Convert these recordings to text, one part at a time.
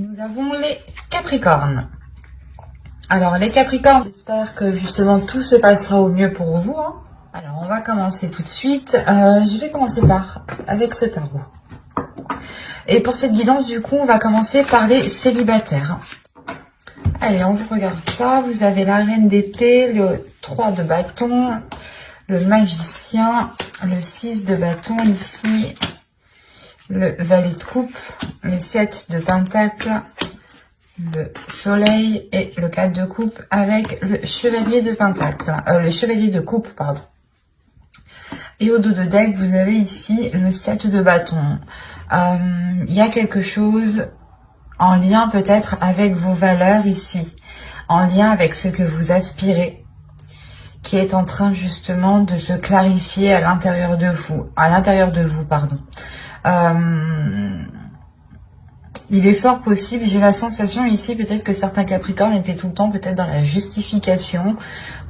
Nous avons les Capricornes. Alors les Capricornes, j'espère que justement tout se passera au mieux pour vous. Alors on va commencer tout de suite. Je vais commencer avec ce tarot. Et pour cette guidance, du coup, on va commencer par les célibataires. Allez, on vous regarde ça. Vous avez la reine d'épée, le 3 de bâton, le magicien, le 6 de bâton ici, le valet de coupe, le 7 de pentacle, le soleil et le 4 de coupe avec le chevalier de pentacle, le chevalier de coupe, pardon. Et au dos de deck, vous avez ici le 7 de bâton. Il y a quelque chose en lien peut-être avec vos valeurs ici, en lien avec ce que vous aspirez, qui est en train justement de se clarifier à l'intérieur de vous, pardon. Il est fort possible, j'ai la sensation ici peut-être que certains Capricornes étaient tout le temps peut-être dans la justification,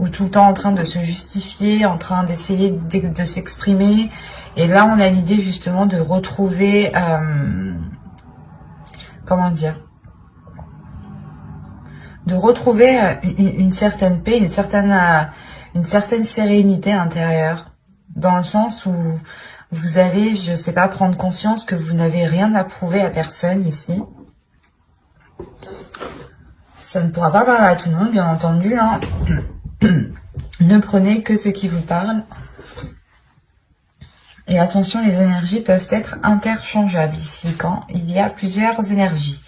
ou tout le temps en train de se justifier, en train d'essayer de s'exprimer. Et là on a l'idée justement de retrouver, comment dire, de retrouver une certaine paix, une certaine sérénité intérieure, dans le sens où vous allez, je sais pas, prendre conscience que vous n'avez rien à prouver à personne ici. Ça ne pourra pas parler à tout le monde, bien entendu. Ne prenez que ce qui vous parle. Et attention, les énergies peuvent être interchangeables ici, quand il y a plusieurs énergies.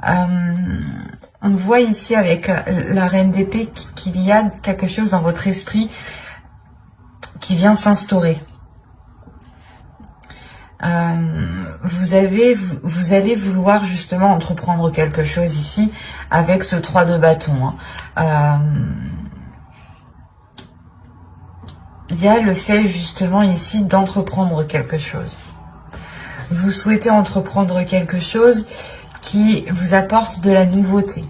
On voit ici avec la reine d'épée qu'il y a quelque chose dans votre esprit qui vient s'instaurer. Vous allez vouloir justement entreprendre quelque chose ici avec ce 3 de bâton. Il y a le fait justement ici d'entreprendre quelque chose. Vous souhaitez entreprendre quelque chose qui vous apporte de la nouveauté.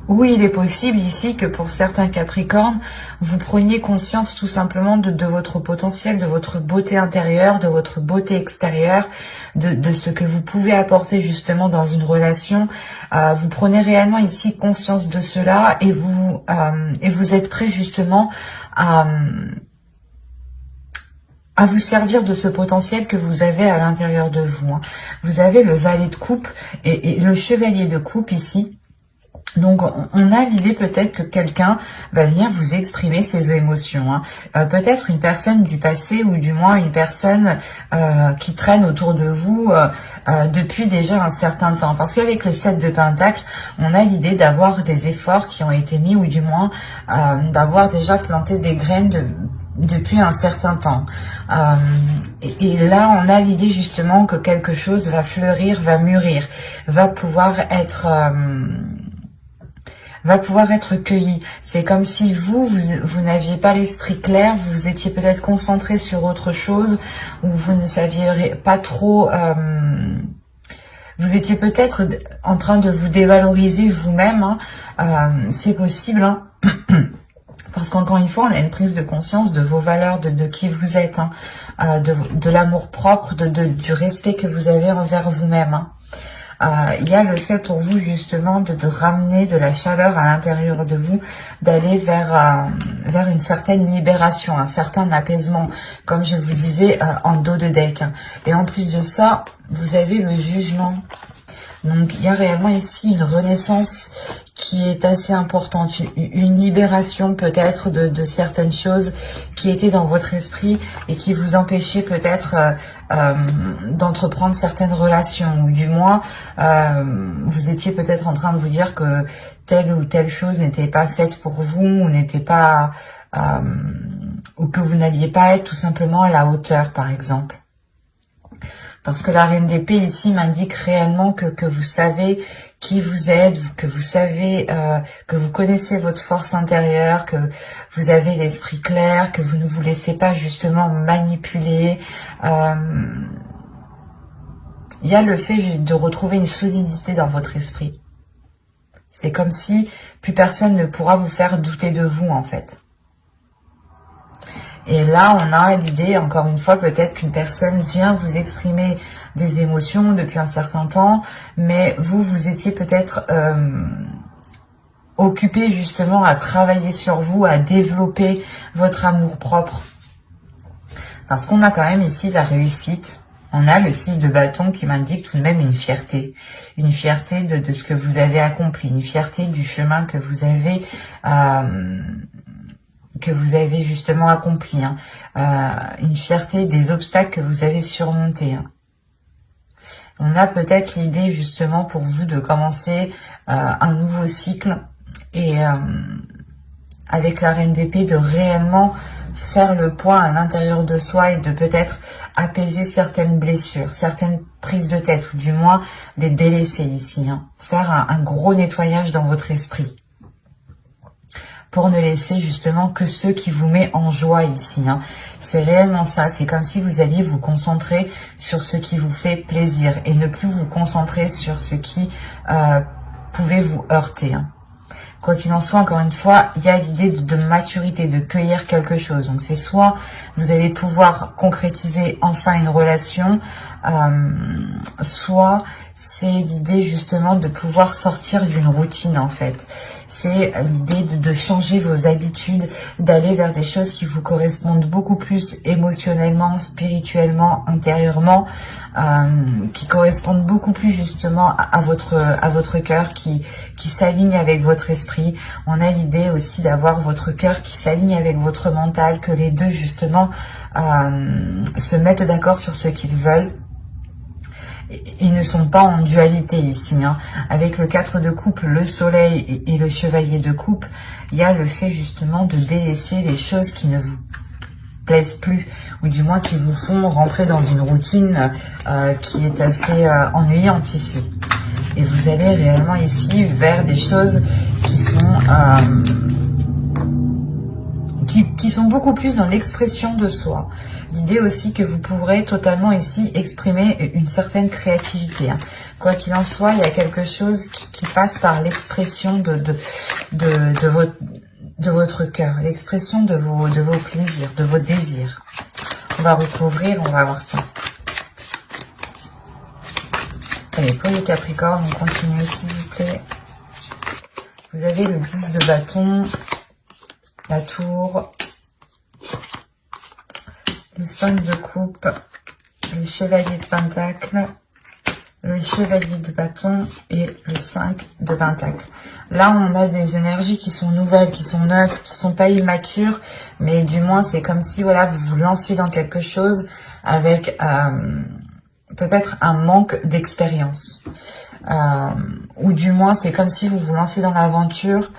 Oui, il est possible ici que pour certains Capricornes, vous preniez conscience tout simplement de votre potentiel, de votre beauté intérieure, de votre beauté extérieure, de ce que vous pouvez apporter justement dans une relation. Vous prenez réellement ici conscience de cela et vous êtes prêt justement à vous servir de ce potentiel que vous avez à l'intérieur de vous. Vous avez le valet de coupe et le chevalier de coupe ici. Donc, on a l'idée peut-être que quelqu'un va venir vous exprimer ses émotions. Peut-être une personne du passé ou du moins une personne qui traîne autour de vous depuis déjà un certain temps. Parce qu'avec le 7 de pentacle, on a l'idée d'avoir des efforts qui ont été mis ou du moins d'avoir déjà planté des graines depuis un certain temps. Et là, on a l'idée justement que quelque chose va fleurir, va mûrir, va pouvoir être cueilli. C'est comme si vous n'aviez pas l'esprit clair, vous étiez peut-être concentré sur autre chose, ou vous ne saviez pas trop, vous étiez peut-être en train de vous dévaloriser vous-même, c'est possible, parce qu'encore une fois, on a une prise de conscience de vos valeurs, de qui vous êtes, de l'amour propre, du respect que vous avez envers vous-même. Il y a le fait pour vous justement de ramener de la chaleur à l'intérieur de vous, d'aller vers une certaine libération, un certain apaisement, comme je vous disais en dos de deck. Et en plus de ça, vous avez le jugement. Donc il y a réellement ici une renaissance qui est assez importante, une libération peut-être de certaines choses qui étaient dans votre esprit et qui vous empêchaient peut-être d'entreprendre certaines relations, ou du moins vous étiez peut-être en train de vous dire que telle ou telle chose n'était pas faite pour vous, ou n'était pas ou que vous n'alliez pas être tout simplement à la hauteur, par exemple. Parce que la reine d'épée ici m'indique réellement que vous savez qui vous êtes, que vous savez, que vous connaissez votre force intérieure, que vous avez l'esprit clair, que vous ne vous laissez pas justement manipuler. Il y a le fait de retrouver une solidité dans votre esprit. C'est comme si plus personne ne pourra vous faire douter de vous en fait. Et là, on a l'idée, encore une fois, peut-être qu'une personne vient vous exprimer des émotions depuis un certain temps, mais vous étiez peut-être occupé justement à travailler sur vous, à développer votre amour-propre. Parce qu'on a quand même ici la réussite. On a le 6 de bâton qui m'indique tout de même une fierté de ce que vous avez accompli, une fierté du chemin que vous avez justement accompli, hein. Une fierté des obstacles que vous avez surmontés, hein. On a peut-être l'idée justement pour vous de commencer un nouveau cycle et avec la reine d'épée de réellement faire le point à l'intérieur de soi et de peut-être apaiser certaines blessures, certaines prises de tête, ou du moins les délaisser ici, hein. Faire un gros nettoyage dans votre esprit pour ne laisser justement que ce qui vous met en joie ici, hein. C'est réellement ça, c'est comme si vous alliez vous concentrer sur ce qui vous fait plaisir et ne plus vous concentrer sur ce qui pouvait vous heurter, hein. Quoi qu'il en soit, encore une fois, il y a l'idée de maturité, de cueillir quelque chose. Donc c'est soit vous allez pouvoir concrétiser enfin une relation, soit c'est l'idée justement de pouvoir sortir d'une routine en fait. C'est l'idée de changer vos habitudes, d'aller vers des choses qui vous correspondent beaucoup plus émotionnellement, spirituellement, intérieurement, qui correspondent beaucoup plus justement à votre cœur, qui s'aligne avec votre esprit. On a l'idée aussi d'avoir votre cœur qui s'aligne avec votre mental, que les deux justement se mettent d'accord sur ce qu'ils veulent. Ils ne sont pas en dualité ici, hein. Avec le 4 de coupe, le soleil et le chevalier de coupe, il y a le fait justement de délaisser les choses qui ne vous plaisent plus, ou du moins qui vous font rentrer dans une routine qui est assez ennuyante ici. Et vous allez réellement ici vers des choses qui sont beaucoup plus dans l'expression de soi. L'idée aussi que vous pourrez totalement ici exprimer une certaine créativité, hein. Quoi qu'il en soit, il y a quelque chose qui passe par l'expression de votre cœur, l'expression de vos plaisirs, de vos désirs. On va recouvrir, on va voir ça. Allez, pour les Capricornes, on continue s'il vous plaît. Vous avez le 10 de bâton, la tour, le 5 de coupe, le chevalier de pentacle, le chevalier de bâton et le 5 de pentacle. Là, on a des énergies qui sont nouvelles, qui sont neuves, qui sont pas immatures, mais du moins, c'est comme si voilà, vous vous lanciez dans quelque chose avec peut-être un manque d'expérience. Ou du moins, c'est comme si vous vous lancez dans l'aventure.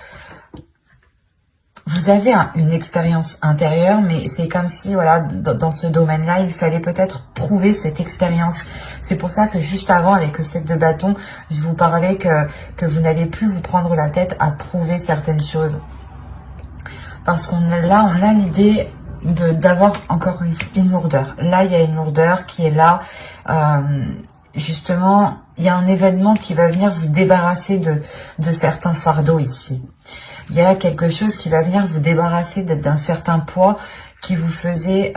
Vous avez une expérience intérieure, mais c'est comme si, voilà, dans ce domaine-là, il fallait peut-être prouver cette expérience. C'est pour ça que juste avant, avec le 7 de bâton, je vous parlais que vous n'allez plus vous prendre la tête à prouver certaines choses. Parce on a l'idée d'avoir encore une lourdeur. Là, il y a une lourdeur qui est là. Justement, il y a un événement qui va venir vous débarrasser de certains fardeaux ici. Il y a quelque chose qui va venir vous débarrasser d'un certain poids qui vous faisait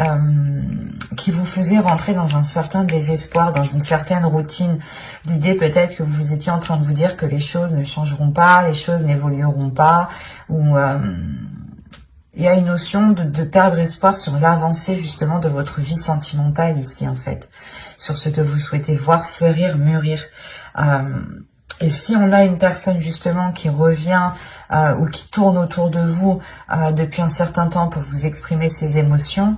rentrer dans un certain désespoir, dans une certaine routine. L'idée peut-être que vous étiez en train de vous dire que les choses ne changeront pas, les choses n'évolueront pas, ou il y a une notion de perdre espoir sur l'avancée justement de votre vie sentimentale ici en fait, sur ce que vous souhaitez voir fleurir, mûrir. Et si on a une personne justement qui revient ou qui tourne autour de vous depuis un certain temps pour vous exprimer ses émotions,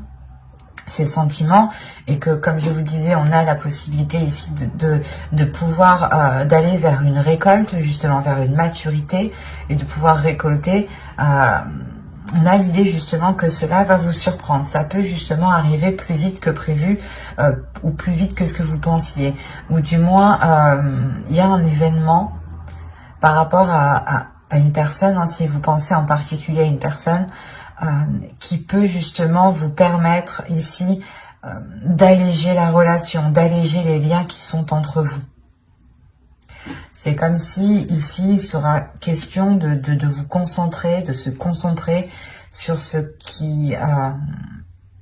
ses sentiments, et que comme je vous disais, on a la possibilité ici de pouvoir d'aller vers une récolte, justement vers une maturité, et de pouvoir récolter, on a l'idée justement que cela va vous surprendre. Ça peut justement arriver plus vite que prévu ou plus vite que ce que vous pensiez. Ou du moins, il y a un événement par rapport à une personne, hein, si vous pensez en particulier à une personne, qui peut justement vous permettre ici d'alléger la relation, d'alléger les liens qui sont entre vous. C'est comme si ici il sera question de vous concentrer, de se concentrer sur ce qui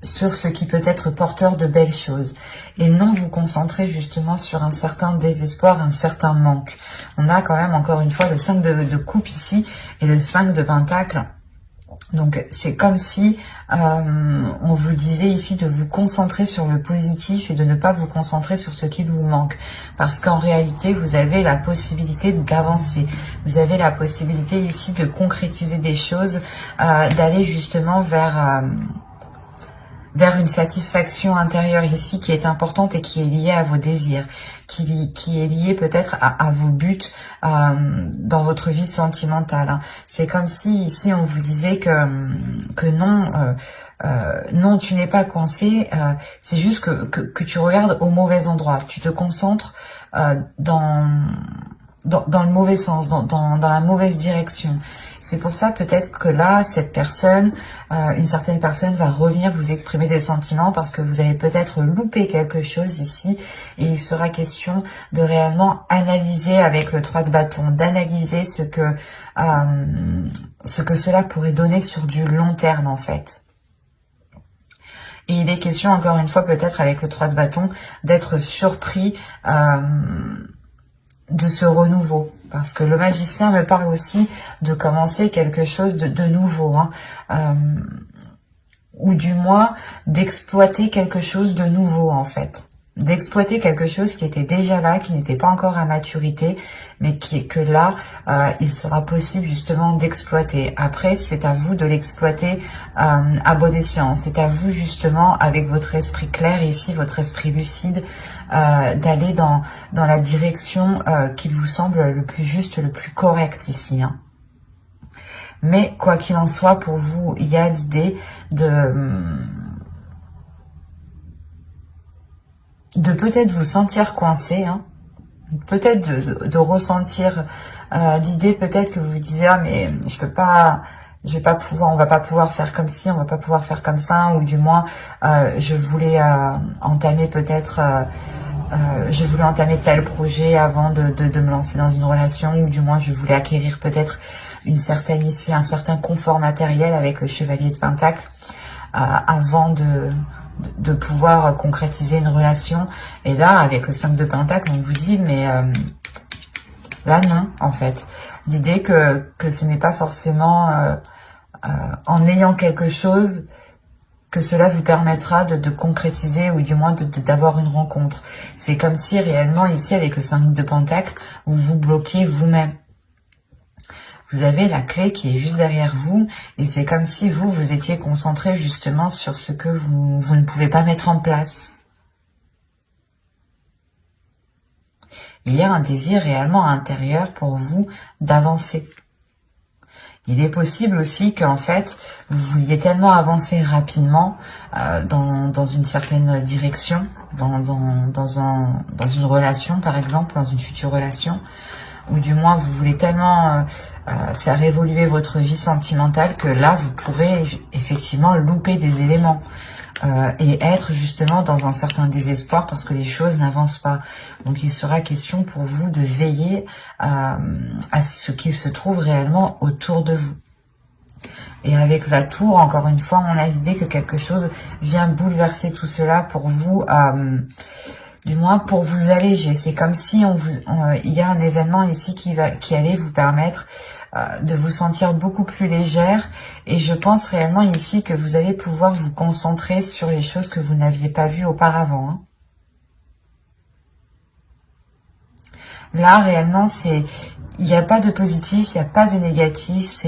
sur ce qui peut être porteur de belles choses et non vous concentrer justement sur un certain désespoir, un certain manque. On a quand même encore une fois le 5 de coupe ici et le 5 de pentacle. Donc c'est comme si on vous disait ici de vous concentrer sur le positif et de ne pas vous concentrer sur ce qui vous manque. Parce qu'en réalité, vous avez la possibilité d'avancer. Vous avez la possibilité ici de concrétiser des choses, d'aller justement vers une satisfaction intérieure ici qui est importante et qui est liée à vos désirs, qui est liée peut-être à vos buts dans votre vie sentimentale. C'est comme si ici on vous disait que non, non tu n'es pas coincé, c'est juste que tu regardes au mauvais endroit, tu te concentres dans le mauvais sens, dans la mauvaise direction. C'est pour ça peut-être que là, cette personne, une certaine personne va revenir vous exprimer des sentiments parce que vous avez peut-être loupé quelque chose ici et il sera question de réellement analyser avec le 3 de bâton, d'analyser ce que cela pourrait donner sur du long terme en fait. Et il est question encore une fois peut-être avec le 3 de bâton d'être surpris de ce renouveau, parce que le magicien me parle aussi de commencer quelque chose de nouveau, ou du moins d'exploiter quelque chose de nouveau en fait, d'exploiter quelque chose qui était déjà là, qui n'était pas encore à maturité, mais que là, il sera possible justement d'exploiter. Après, c'est à vous de l'exploiter à bon escient. C'est à vous justement, avec votre esprit clair ici, votre esprit lucide, d'aller dans la direction qui vous semble le plus juste, le plus correct ici. Mais quoi qu'il en soit, pour vous, il y a l'idée de peut-être vous sentir coincé, peut-être de ressentir l'idée peut-être que vous vous disiez ah mais je vais pas pouvoir, on va pas pouvoir faire comme ci, on va pas pouvoir faire comme ça, ou du moins je voulais entamer peut-être je voulais entamer tel projet avant de me lancer dans une relation, ou du moins je voulais acquérir peut-être un certain confort matériel avec le chevalier de Pentacle avant de pouvoir concrétiser une relation. Et là, avec le 5 de Pentacle, on vous dit, mais là, non, en fait. L'idée que ce n'est pas forcément en ayant quelque chose que cela vous permettra de concrétiser ou du moins d'avoir une rencontre. C'est comme si réellement, ici, avec le 5 de Pentacle, vous vous bloquiez vous-même. Vous avez la clé qui est juste derrière vous et c'est comme si vous étiez concentré justement sur ce que vous ne pouvez pas mettre en place. Il y a un désir réellement intérieur pour vous d'avancer. Il est possible aussi qu'en fait, vous vouliez tellement avancer rapidement dans une certaine direction, dans une relation par exemple, dans une future relation, ou du moins vous voulez tellement faire évoluer votre vie sentimentale que là vous pourrez effectivement louper des éléments et être justement dans un certain désespoir parce que les choses n'avancent pas. Donc il sera question pour vous de veiller à ce qui se trouve réellement autour de vous. Et avec la tour, encore une fois, on a l'idée que quelque chose vient bouleverser tout cela pour vous, du moins pour vous alléger. C'est comme si il y a un événement ici qui allait vous permettre de vous sentir beaucoup plus légère. Et je pense réellement ici que vous allez pouvoir vous concentrer sur les choses que vous n'aviez pas vues auparavant. Là, réellement, il n'y a pas de positif, il n'y a pas de négatif,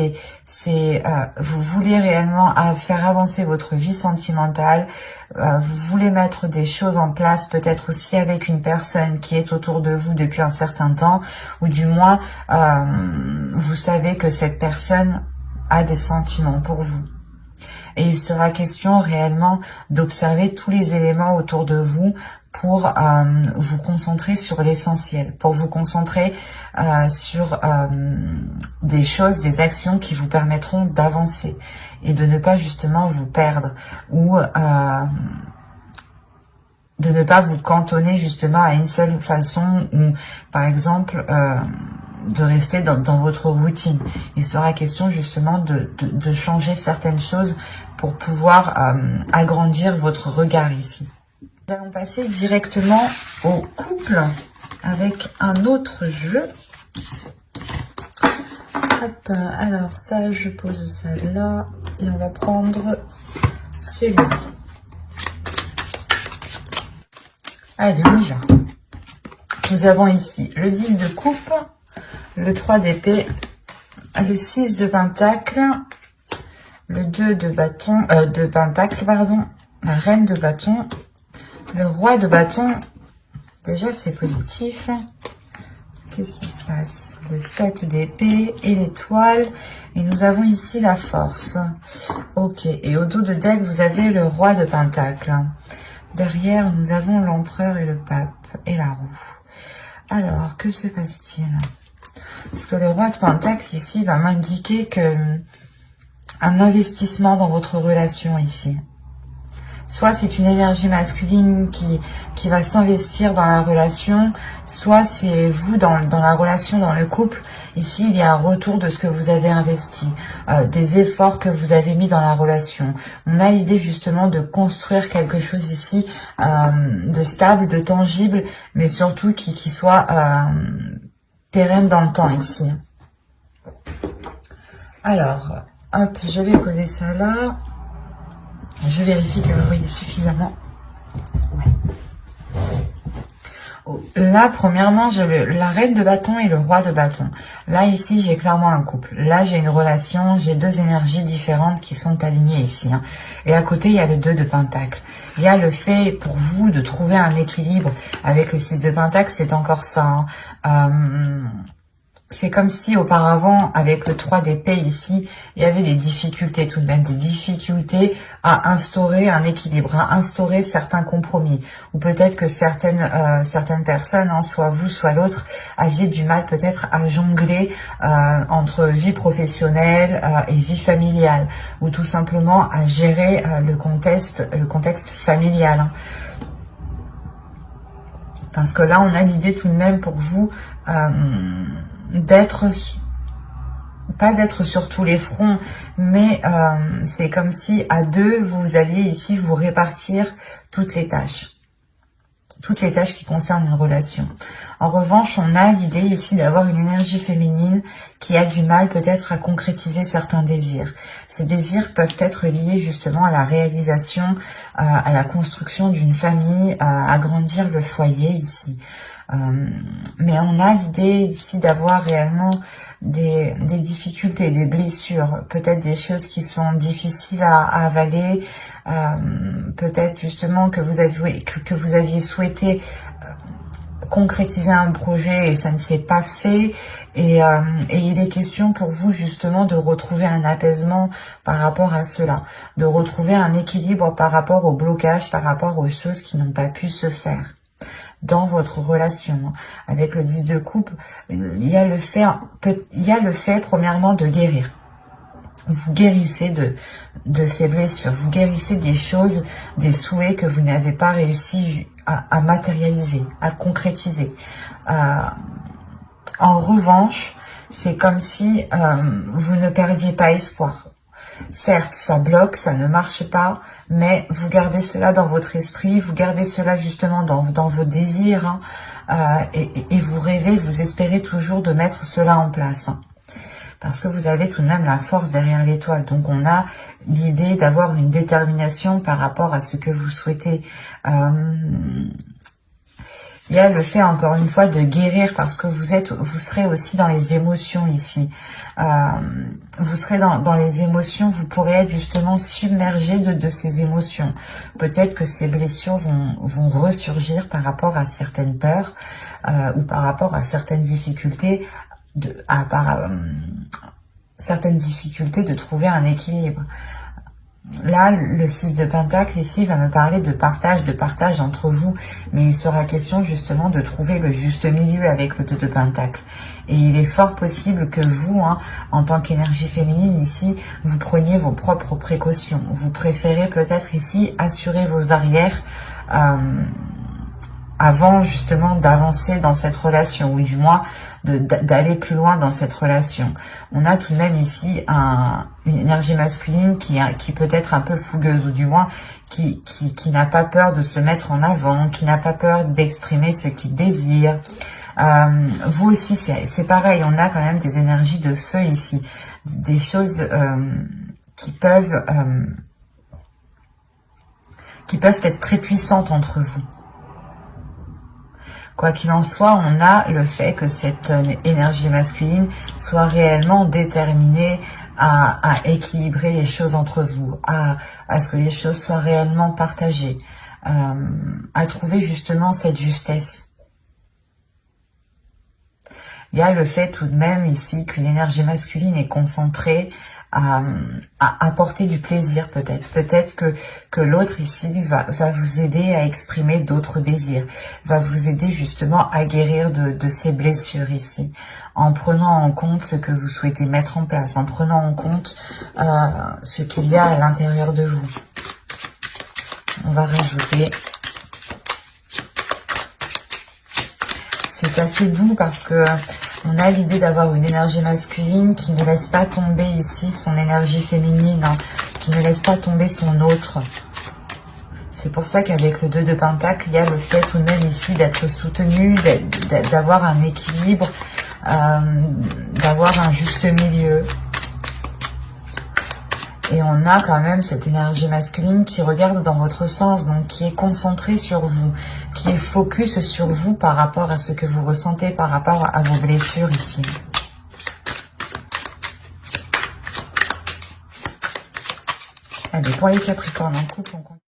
vous voulez réellement faire avancer votre vie sentimentale, vous voulez mettre des choses en place, peut-être aussi avec une personne qui est autour de vous depuis un certain temps, ou du moins, vous savez que cette personne a des sentiments pour vous. Et il sera question réellement d'observer tous les éléments autour de vous pour vous concentrer sur l'essentiel, pour vous concentrer sur des choses, des actions qui vous permettront d'avancer et de ne pas justement vous perdre ou de ne pas vous cantonner justement à une seule façon ou par exemple rester dans votre routine. Il sera question justement de changer certaines choses pour pouvoir agrandir votre regard ici. Nous allons passer directement au couple avec un autre jeu. Hop, alors ça, je pose ça là et on va prendre celui-là. Allez, on y va. Nous avons ici le 10 de coupe, le 3 d'épée, le 6 de pentacle, le 2 de bâton, de pentacle, pardon, la reine de bâton, le roi de bâton. Déjà, c'est positif. Qu'est-ce qui se passe? Le 7 d'épée et l'étoile. Et nous avons ici la force. Ok. Et au dos de deck, vous avez le roi de pentacle. Derrière, nous avons l'empereur et le pape et la roue. Alors, que se passe-t-il? Parce que le roi de pentacle ici va m'indiquer que un investissement dans votre relation ici. Soit c'est une énergie masculine qui va s'investir dans la relation, soit c'est vous dans la relation, dans le couple. Ici, il y a un retour de ce que vous avez investi, des efforts que vous avez mis dans la relation. On a l'idée justement de construire quelque chose ici de stable, de tangible, mais surtout qui soit pérenne dans le temps ici. Alors, hop, je vais poser ça là. Je vérifie que vous voyez suffisamment. Ouais. Là, premièrement, j'ai la reine de bâton et le roi de bâton. Là, ici, j'ai clairement un couple. Là, j'ai une relation, j'ai deux énergies différentes qui sont alignées ici. Hein. Et à côté, il y a le 2 de pentacle. Il y a le fait pour vous de trouver un équilibre avec le 6 de pentacle, c'est encore ça. Hein. C'est comme si auparavant, avec le 3 d'épée ici, il y avait des difficultés tout de même, des difficultés à instaurer un équilibre, à instaurer certains compromis. Ou peut-être que certaines personnes, hein, soit vous, soit l'autre, aviez du mal peut-être à jongler entre vie professionnelle et vie familiale. Ou tout simplement à gérer le contexte familial. Hein. Parce que là, on a l'idée tout de même pour vous pas d'être sur tous les fronts, mais c'est comme si à deux, vous alliez ici vous répartir toutes les tâches qui concernent une relation. En revanche, on a l'idée ici d'avoir une énergie féminine qui a du mal peut-être à concrétiser certains désirs. Ces désirs peuvent être liés justement à la réalisation, à la construction d'une famille, à agrandir le foyer ici. Mais on a l'idée ici d'avoir réellement des difficultés, des blessures, peut-être des choses qui sont difficiles à avaler, peut-être justement que vous aviez souhaité concrétiser un projet et ça ne s'est pas fait, et il est question pour vous justement de retrouver un apaisement par rapport à cela, de retrouver un équilibre par rapport au blocage, par rapport aux choses qui n'ont pas pu se faire dans votre relation. Avec le 10 de coupe, il y a le fait premièrement de guérir. Vous guérissez de ces blessures, vous guérissez des choses, des souhaits que vous n'avez pas réussi à matérialiser, à concrétiser. En revanche, c'est comme si vous ne perdiez pas espoir. Certes, ça bloque, ça ne marche pas, mais vous gardez cela dans votre esprit, vous gardez cela justement dans vos désirs, hein, et vous rêvez, vous espérez toujours de mettre cela en place. Hein, parce que vous avez tout de même la force derrière l'étoile. Donc on a l'idée d'avoir une détermination par rapport à ce que vous souhaitez. Il y a le fait, encore une fois, de guérir parce que vous serez aussi dans les émotions ici. Vous serez dans les émotions, vous pourrez être justement submergé de ces émotions. Peut-être que ces blessures vont ressurgir par rapport à certaines peurs ou par rapport à certaines difficultés, certaines difficultés de trouver un équilibre. Là, le 6 de pentacle ici va me parler de partage entre vous, mais il sera question justement de trouver le juste milieu avec le 2 de pentacle. Et il est fort possible que vous, hein, en tant qu'énergie féminine ici, vous preniez vos propres précautions. Vous préférez peut-être ici assurer vos arrières avant justement d'avancer dans cette relation, ou du moins d'aller plus loin dans cette relation. On a tout de même ici une énergie masculine qui peut être un peu fougueuse, ou du moins qui n'a pas peur de se mettre en avant, qui n'a pas peur d'exprimer ce qu'il désire. Vous aussi, c'est pareil, on a quand même des énergies de feu ici, des choses qui peuvent être très puissantes entre vous. Quoi qu'il en soit, on a le fait que cette énergie masculine soit réellement déterminée à équilibrer les choses entre vous, à ce que les choses soient réellement partagées, à trouver justement cette justesse. Il y a le fait tout de même ici que l'énergie masculine est concentrée à apporter du plaisir peut-être. Peut-être que l'autre ici va vous aider à exprimer d'autres désirs, va vous aider justement à guérir de ces blessures ici, en prenant en compte ce que vous souhaitez mettre en place, en prenant en compte ce qu'il y a à l'intérieur de vous. On va rajouter. C'est assez doux parce que on a l'idée d'avoir une énergie masculine qui ne laisse pas tomber ici son énergie féminine, hein, qui ne laisse pas tomber son autre. C'est pour ça qu'avec le 2 de Pentacle, il y a le fait tout de même ici d'être soutenu, d'avoir un équilibre, d'avoir un juste milieu. Et on a quand même cette énergie masculine qui regarde dans votre sens, donc qui est concentrée sur vous, qui est focus sur vous par rapport à ce que vous ressentez, par rapport à vos blessures ici. Allez, pour les Capricornes en couple, on continue.